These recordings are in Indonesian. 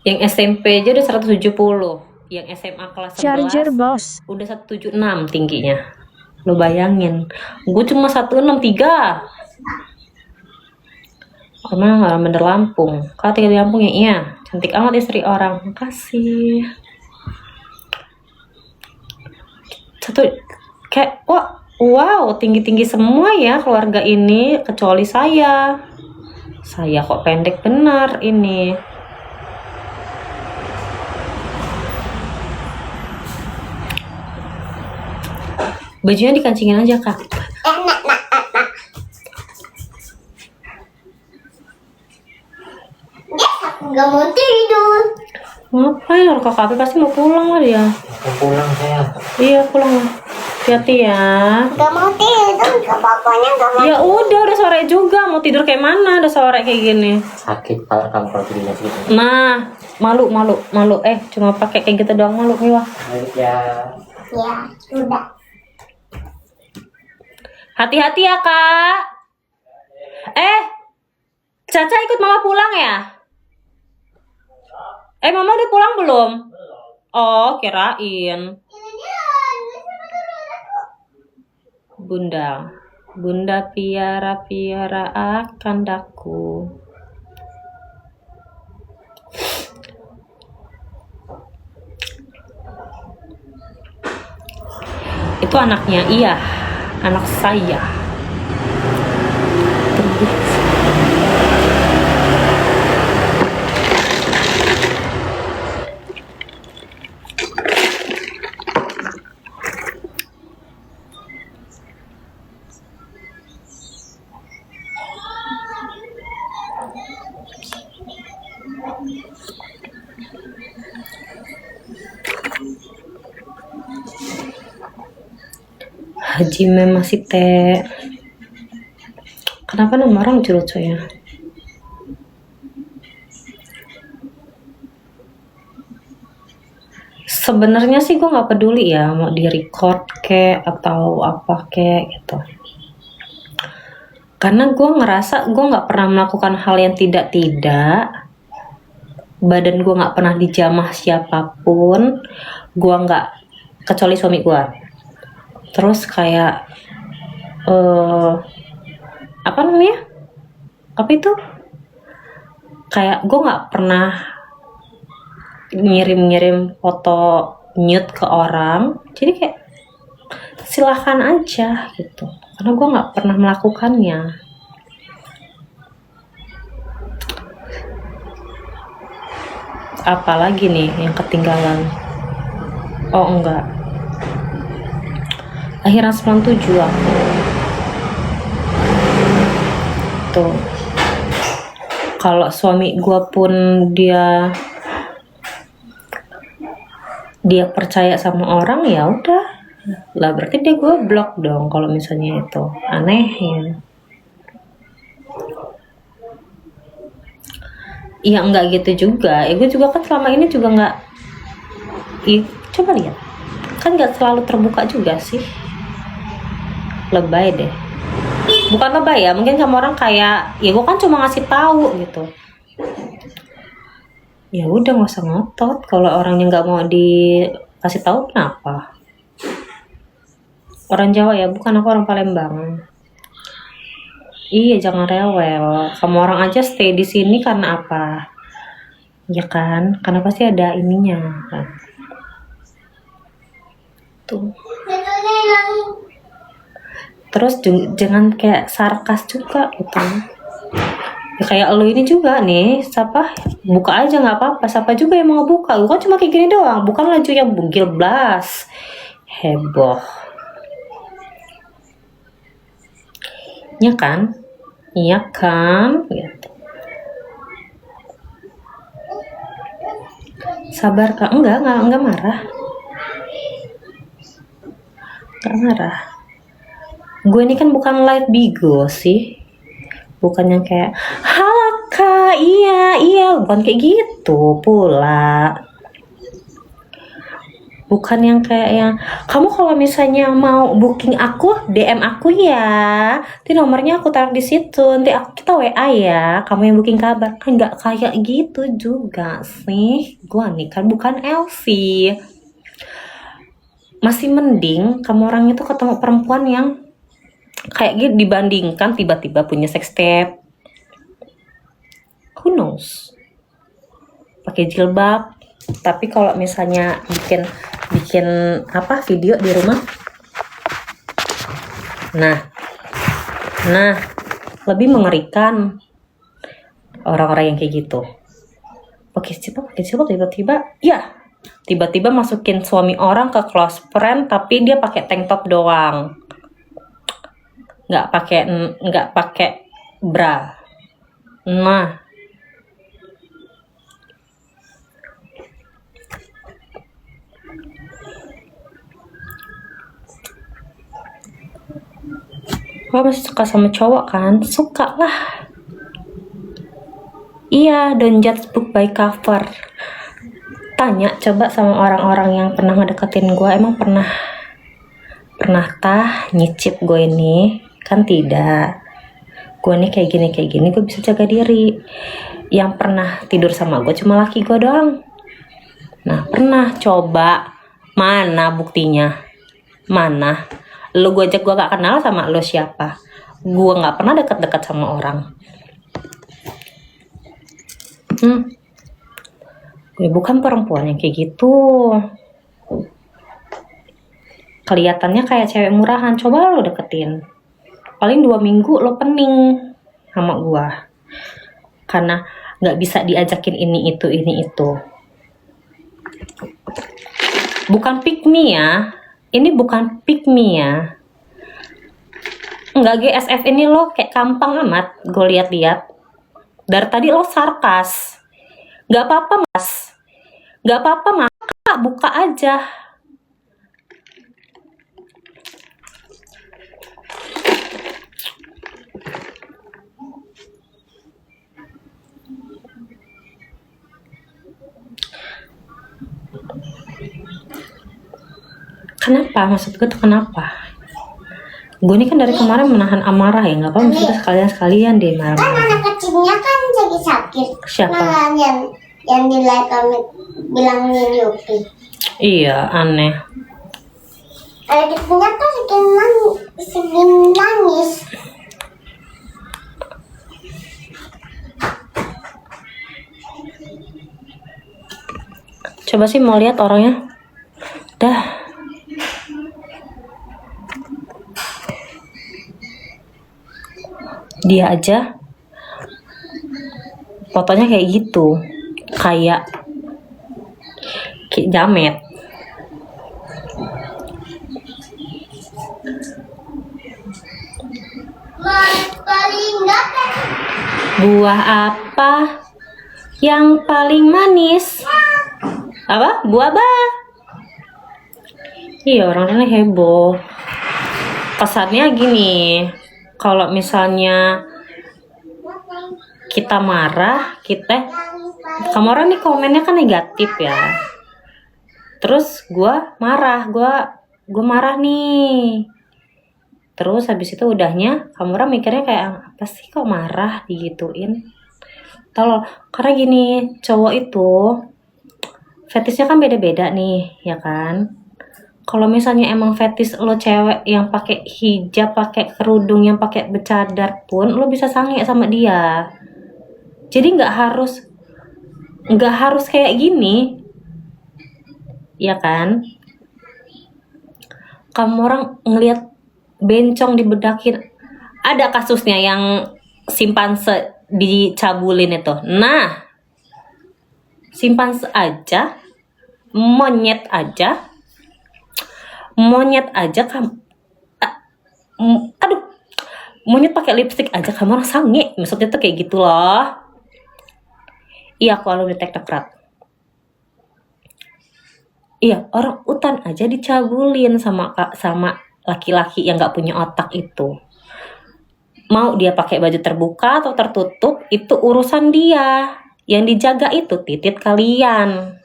Yang SMP aja udah 170, yang SMA kelas 11 Charger bos. udah 176 tingginya. Lo bayangin, gue cuma 163. Orang bener Lampung. Kalau tinggal di Lampung ya iya. Cantik amat istri orang. Makasih. Satu kayak wow, tinggi-tinggi semua ya keluarga ini kecuali saya. Saya kok pendek benar ini. Bajunya dikancingin aja, Kak. Gak mau tidur. Ngapain? Orang kakak Api pasti mau pulang lah dia. Mau pulang saya. Iya, pulang lah. Hati-hati ya. Gak mau tidur. Gak bapaknya gak mau. Ya udah sore juga. Mau tidur kayak mana? Udah sore kayak gini. Sakit kalau kamu kalau tidurnya gitu. Nah, malu. Cuma pakai kayak gitu doang malu nih wah. Baik ya. Ya sudah. Hati-hati ya, Kak. Caca ikut mama pulang ya? Mama udah pulang belum? Oh, kirain. Bunda piara akan daku. Itu anaknya, iya. Anak saya. Haji masih teh. Kenapa nama orang lucu-lucu ya? Sebenarnya sih gue nggak peduli ya mau di record kek atau apa kek gitu. Karena gue ngerasa gue nggak pernah melakukan hal yang tidak. Badan gue nggak pernah dijamah siapapun. Gue nggak, kecuali suami gue. Terus kayak apa namanya? Apa itu? Kayak gue nggak pernah ngirim foto nude ke orang. Jadi kayak silahkan aja gitu. Karena gue nggak pernah melakukannya. Apalagi nih yang ketinggalan? Oh enggak. Akhiran 97 aku. Tuh. Kalau suami gue pun dia percaya sama orang ya udah lah, berarti dia gue blok dong kalau misalnya itu aneh ya. Iya enggak gitu juga. Gue juga kan selama ini juga enggak. Coba lihat. Kan enggak selalu terbuka juga sih. Lebay deh. Bukan lebay ya, mungkin sama orang kayak ya gue kan cuma ngasih tahu gitu. Ya udah nggak usah ngotot. Kalau orangnya nggak mau dikasih tahu kenapa? Orang Jawa ya, bukan aku orang Palembang. Iya, jangan rewel. Kamu orang aja stay di sini karena apa? Ya kan? Karena pasti ada ininya kan. Tuh. Terus jangan kayak sarkas juga gitu. Ya kayak lo ini juga nih, siapa? Buka aja nggak apa-apa. Siapa juga yang mau buka? Gue kan cuma kayak gini doang, bukan laju yang bugil blas. Heboh. Iya kan? Iya kan? Gitu. Sabar Kak. Enggak marah. Enggak marah. Gue ini kan bukan live bigo sih. Bukan yang kayak halo Kak, iya, bukan kayak gitu pula. Bukan yang kayak yang kamu kalau misalnya mau booking aku DM aku ya, nanti nomornya aku taruh di situ, nanti kita WA ya, kamu yang booking kabar. Kan nggak kayak gitu juga sih, gua nih kan bukan Elsie. Masih mending kamu orang itu ketemu perempuan yang kayak gitu dibandingkan tiba-tiba punya sex tape. Who knows, pakai jilbab. Tapi kalau misalnya bikin apa video di rumah, nah lebih mengerikan orang-orang yang kayak gitu. Pakai jilbab tiba-tiba masukin suami orang ke close friend, tapi dia pakai tank top doang, nggak pakai bra. Nah, lo masih suka sama cowok kan? Suka lah. Iya, don't judge book by cover. Tanya coba sama orang-orang yang pernah ngedeketin gue, emang pernah nyicip gue ini? Kan tidak. Gue nih kayak gini gue bisa jaga diri. Yang pernah tidur sama gue cuma laki gue doang. Nah, pernah coba. Mana buktinya? Mana? Lu gue ajak gue gak kenal sama lu siapa? Gue gak pernah deket-deket sama orang. Gue bukan perempuan yang kayak gitu. Kelihatannya kayak cewek murahan. Coba lo deketin, paling 2 minggu lo pening sama gue, karena gak bisa diajakin ini itu. Bukan pick me ya. Ini bukan pick me ya. Enggak, GSF ini lo kayak gampang amat. Gue lihat-lihat dari tadi lo sarkas. Gak apa-apa mas. Gak apa-apa mas. Buka aja. Kenapa? Maksud gue tuh kenapa? Gue ini kan dari kemarin menahan amarah ya, nggak apa-apa, maksudnya sekalian deh marah. Kan anak kecilnya kan jadi sakit. Siapa? Nah, yang di live kami bilang Yupi. Iya, aneh. Anak kecilnya kan sedih nangis. Coba sih mau lihat orangnya. Dah. Dia aja fotonya kayak gitu, kayak jamet. Buah apa yang paling manis? Apa? Buah apa? Iya, orang-orangnya heboh. Kesannya gini, kalau misalnya kita marah, kamu orang nih komennya kan negatif ya. Terus gue marah nih. Terus habis itu udahnya kamu orang mikirnya kayak apa sih kok marah digituin. Karena gini, cowok itu fetishnya kan beda-beda nih, ya kan? Kalau misalnya emang fetish lo cewek yang pakai hijab, pakai kerudung, yang pakai bercadar pun lo bisa sange sama dia. Jadi nggak harus kayak gini, ya kan? Kamu orang ngelihat bencong dibedakin, ada kasusnya yang simpanse dicabulin itu. Nah, simpanse aja, monyet aja kamu, monyet pakai lipstick aja kamu orang sange. Maksudnya tuh kayak gitu loh. Iya, kalau di teknokrat. Iya, orang utan aja dicabulin sama laki-laki yang nggak punya otak itu. Mau dia pakai baju terbuka atau tertutup, itu urusan dia. Yang dijaga itu titik kalian.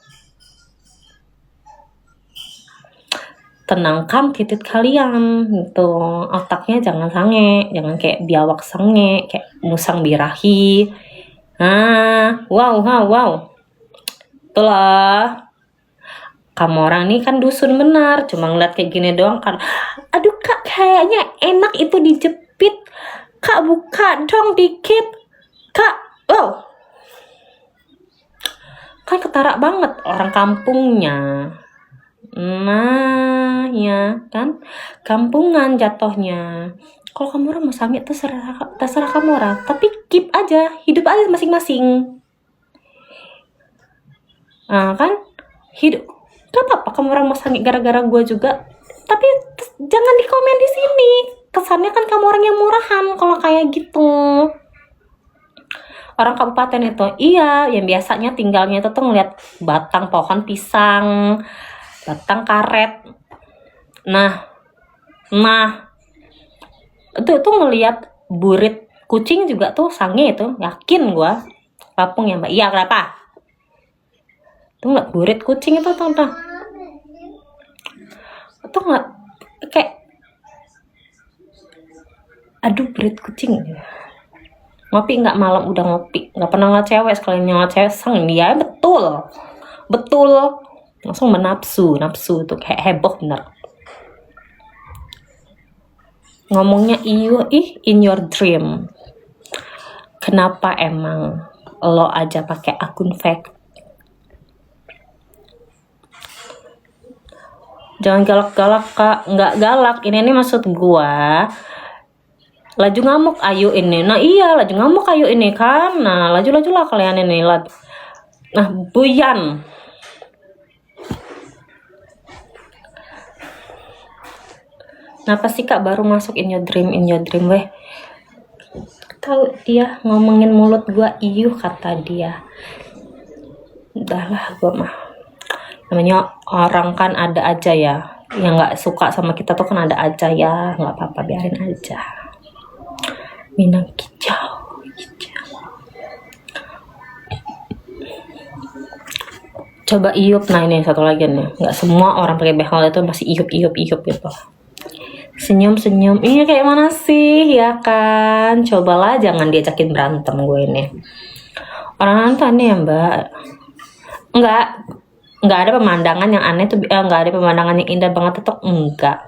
tenangkan titik kalian gitu, otaknya jangan sange, jangan kayak biawak sange, kayak musang birahi. Wow, itulah. Kamu orang nih kan dusun benar, cuma ngeliat kayak gini doang kan. Aduh kak, kayaknya enak itu dijepit. Kak buka dong dikit. Kak, wow. Kan ketara banget orang kampungnya. Nah, ya kan, kampungan jatuhnya. Kalau kamu orang mau samit terserah kamu orang, tapi keep aja, hidup aja masing-masing. Nah kan, hidup, gak apa-apa kamu orang mau samit gara-gara gue juga, tapi jangan di komen di sini. Kesannya kan kamu orang yang murahan kalau kayak gitu. Orang kabupaten itu, iya, yang biasanya tinggalnya itu tuh ngeliat batang pohon pisang, batang karet. Nah, itu tuh ngelihat burit kucing juga tuh sange itu, yakin gua. Papung ya mbak, iya kenapa? Tuh ngeliat burit kucing itu tuh, tuh nggak kayak, aduh burit kucing. Ngopi nggak malam udah ngopi, nggak pernah ngeliat cewek, sekalian ngeliat cewek sang dia betul langsung nafsu tuh kayak heboh bener. Ngomongnya in your dream. Kenapa emang lo aja pakai akun fake? Jangan galak-galak kak, nggak galak. Ini maksud gua. Laju ngamuk ayo ini. Nah iya, laju ngamuk ayo ini kan. Nah laju lah kalian ini. Nah buyan. Kenapa sih kak baru masuk in your dream weh? Tahu dia ngomongin mulut gua kata dia. Udahlah gua mah. Namanya orang kan ada aja ya. Yang nggak suka sama kita tuh kan ada aja ya. Nggak apa-apa, biarin aja. Minang kicau. Coba iup. Nah ini satu lagi nih. Nggak semua orang pakai behel itu masih iup gitu. Senyum. Ini kayak mana sih ya kan? Cobalah jangan diajakin berantem gue ini. Orang nonton nih ya mbak. Enggak ada pemandangan yang aneh tuh, enggak ada pemandangan yang indah banget itu enggak.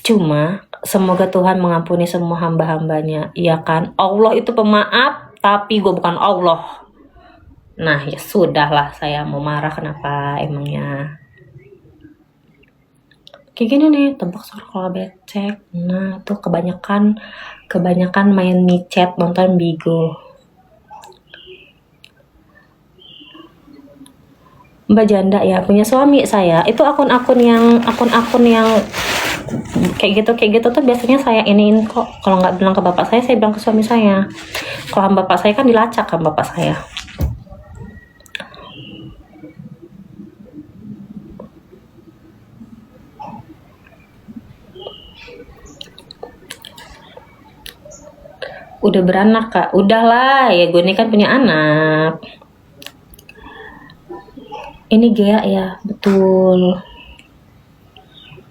Cuma semoga Tuhan mengampuni semua hamba-hambanya, iya kan? Allah itu pemaaf, tapi gue bukan Allah. Nah ya sudahlah, saya mau marah kenapa emangnya? Kayak gini nih, tebak suara kalau becek. Nah tuh kebanyakan main micet, nonton Bigo. Mbak janda ya, punya suami saya. Itu akun-akun yang kayak gitu tuh biasanya saya iniin kok. Kalau nggak bilang ke bapak saya bilang ke suami saya. Kalau bapak saya kan dilacak kan bapak saya. Udah beranak kak, udahlah ya gue ini kan punya anak. Ini Gea ya, betul.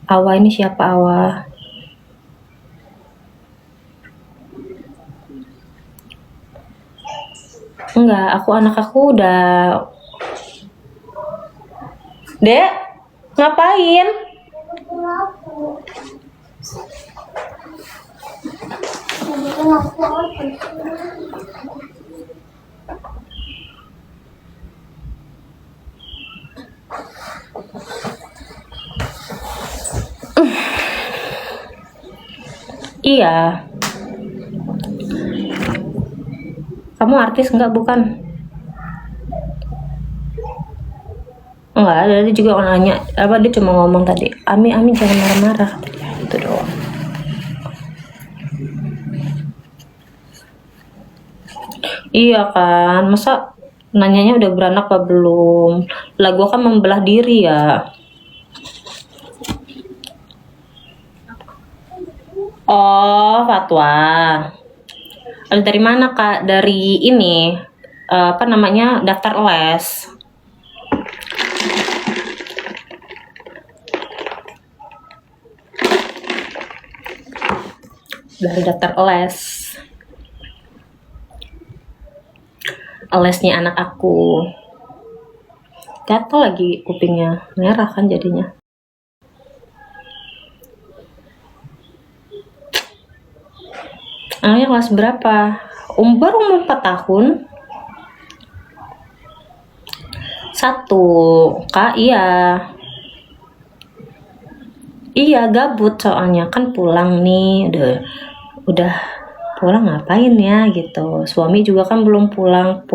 Awa ini siapa Awa? Enggak, anak aku udah. Dek, ngapain? Iya. Kamu artis enggak bukan? Enggak, dia juga nanya apa, dia cuma ngomong tadi, Ami jangan marah-marah kata dia, itu doang. Iya kan, masa nanyanya udah beranak apa belum? Lah gua kan membelah diri ya. Oh, fatwa. Dari mana kak? Dari ini apa namanya, daftar les. dari daftar lesnya anak aku. Gatel lagi kupingnya, merah kan jadinya. Anaknya kelas berapa? Baru umur 4 tahun. 1 Kak, iya gabut soalnya kan pulang nih, udah pulang ngapain ya gitu. Suami juga kan belum pulang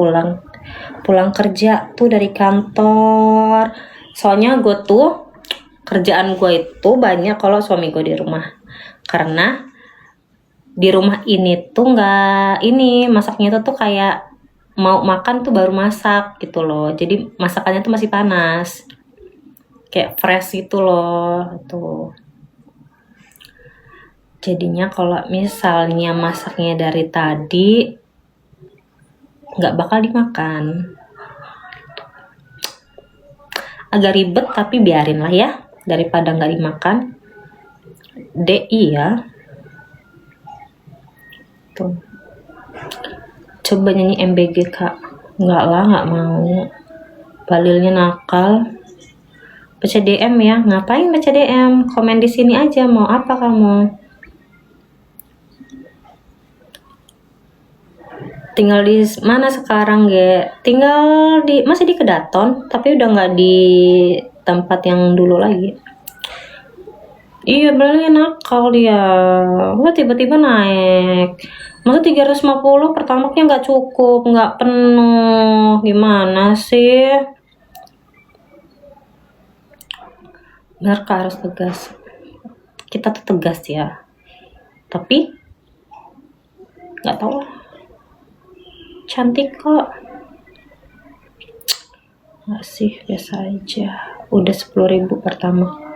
kerja tuh dari kantor. Soalnya gue tuh kerjaan gue itu banyak kalau suami gue di rumah, karena di rumah ini tuh nggak ini masaknya tuh kayak mau makan tuh baru masak gitu loh, jadi masakannya tuh masih panas kayak fresh gitu loh tuh. Jadinya kalau misalnya masaknya dari tadi nggak bakal dimakan. Agak ribet tapi biarin lah ya, daripada nggak dimakan. Iya tuh, coba nyanyi MBG Kak. Nggak lah, nggak mau, Balilnya nakal. Baca DM ya. Ngapain baca DM? Komen di sini aja, mau apa kamu? Tinggal di mana sekarang, Ge? Tinggal masih di Kedaton, tapi udah nggak di tempat yang dulu lagi. Iya, Balilnya nakal dia. Wah, tiba-tiba naik. Masa 350 pertamaxnya nggak cukup, nggak penuh. Gimana sih? Benar Kak, harus tegas. Kita tuh tegas ya. Tapi nggak tahu lah. Cantik kok. Nggak sih, biasa aja. Udah 10.000 pertamax.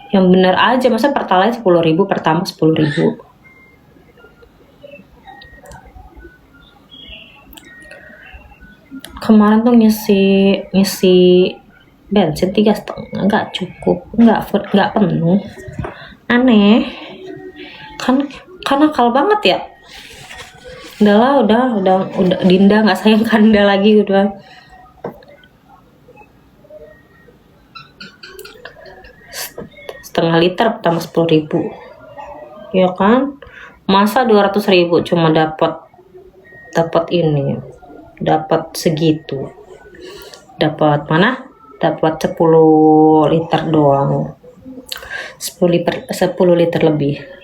Yang bener aja, masa Pertalite 10.000, pertamax 10.000. Kemarin tuh ngisi bensin 3,5 nggak cukup, nggak penuh. Aneh kan, nakal banget ya. Udah Dinda nggak sayang Kanda lagi udah. Setengah liter pertama 10.000 ya kan, masa 200.000 cuma dapat ini, dapat segitu, dapat 10 liter doang, 10 liter lebih.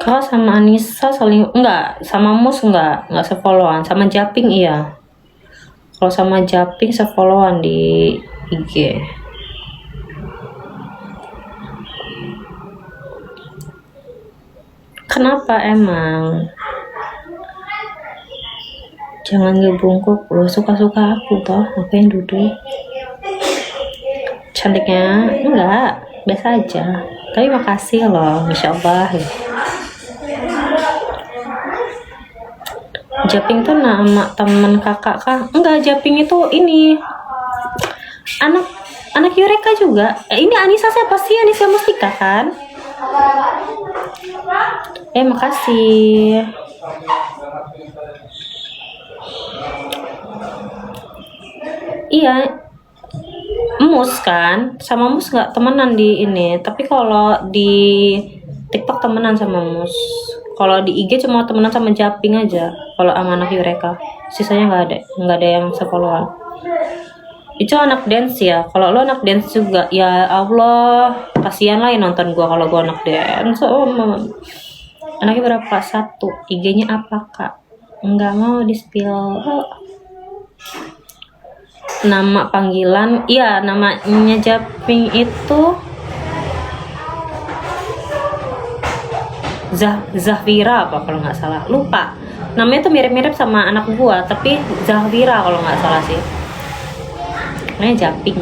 Kakak sama Anissa saling enggak, sama Mus enggak sefollowan, sama Japing iya. Kalau sama Japing sefollowan di IG. Kenapa emang? Jangan ngebungkuk, lo suka-suka aku toh, apa yang duduk. Cantiknya enggak, biasa aja. Tapi makasih loh, Masya Allah. Japing tuh nama temen kakak kah? Enggak, Japing itu ini anak Yureka juga. Ini Anissa siapa sih? Anissa Mustika kan? Makasih. Iya, Mus kan, sama Mus nggak temenan di ini. Tapi kalau di TikTok temenan sama Mus. Kalau di IG cuma temenan sama Japing aja. Kalau sama anak Yureka, sisanya nggak ada yang sefollowan. Itu anak dance ya. Kalau lo anak dance juga, ya Allah, kasihan lah yang nonton gua kalau gua anak dance. Anaknya berapa? 1. IG-nya apa Kak? Nggak mau di spill. Nama panggilan, iya namanya Japing itu Zahvira apa kalau nggak salah, lupa. Namanya tuh mirip-mirip sama anak gua, tapi Zahvira kalau nggak salah sih. Namanya Japing.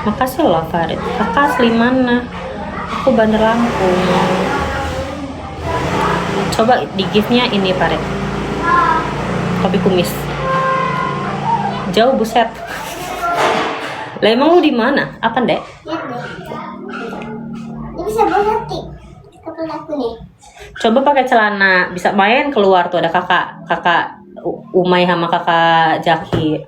Makasih loh Farid. Kakak asli mana? Aku Bandar Lampung. Coba di gift-nya ini Pare. Kopi kumis. Jauh buset. Lah emang lu di mana? Apa, Dek? Lihat deh. Dia bisa berhenti kepala aku nih. Coba pakai celana, bisa main keluar tuh ada kakak Umay sama kakak Jaki.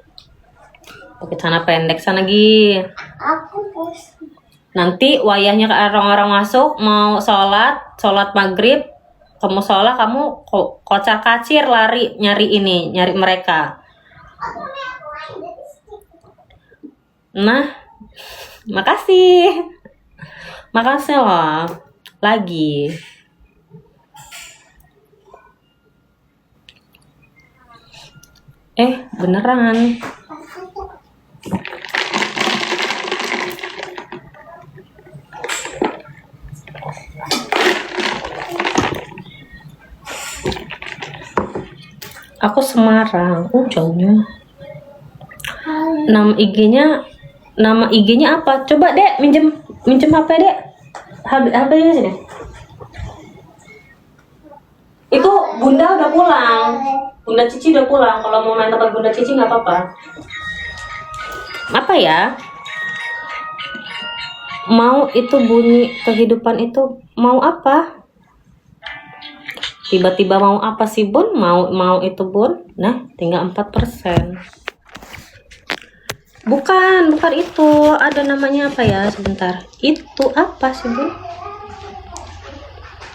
Pakai celana pendek sana Gi. Aku pus. Nanti wayahnya orang-orang masuk mau sholat maghrib, kamu sholat kamu kocar kacir lari nyari mereka. Nah, makasih loh. Lagi. Beneran. Aku Semarang. Jauhnya. Nama IG-nya apa? Coba Dek, minjem HP Dek. HP-nya sini. Itu Bunda udah pulang. Bunda Cici udah pulang. Kalau mau main tempat Bunda Cici nggak apa-apa. Apa ya? Mau itu bunyi kehidupan itu mau apa? Tiba-tiba mau apa sih Bun? Mau itu Bun? Nah, tinggal 4%. Bukan itu. Ada namanya apa ya? Sebentar. Itu apa sih Bun?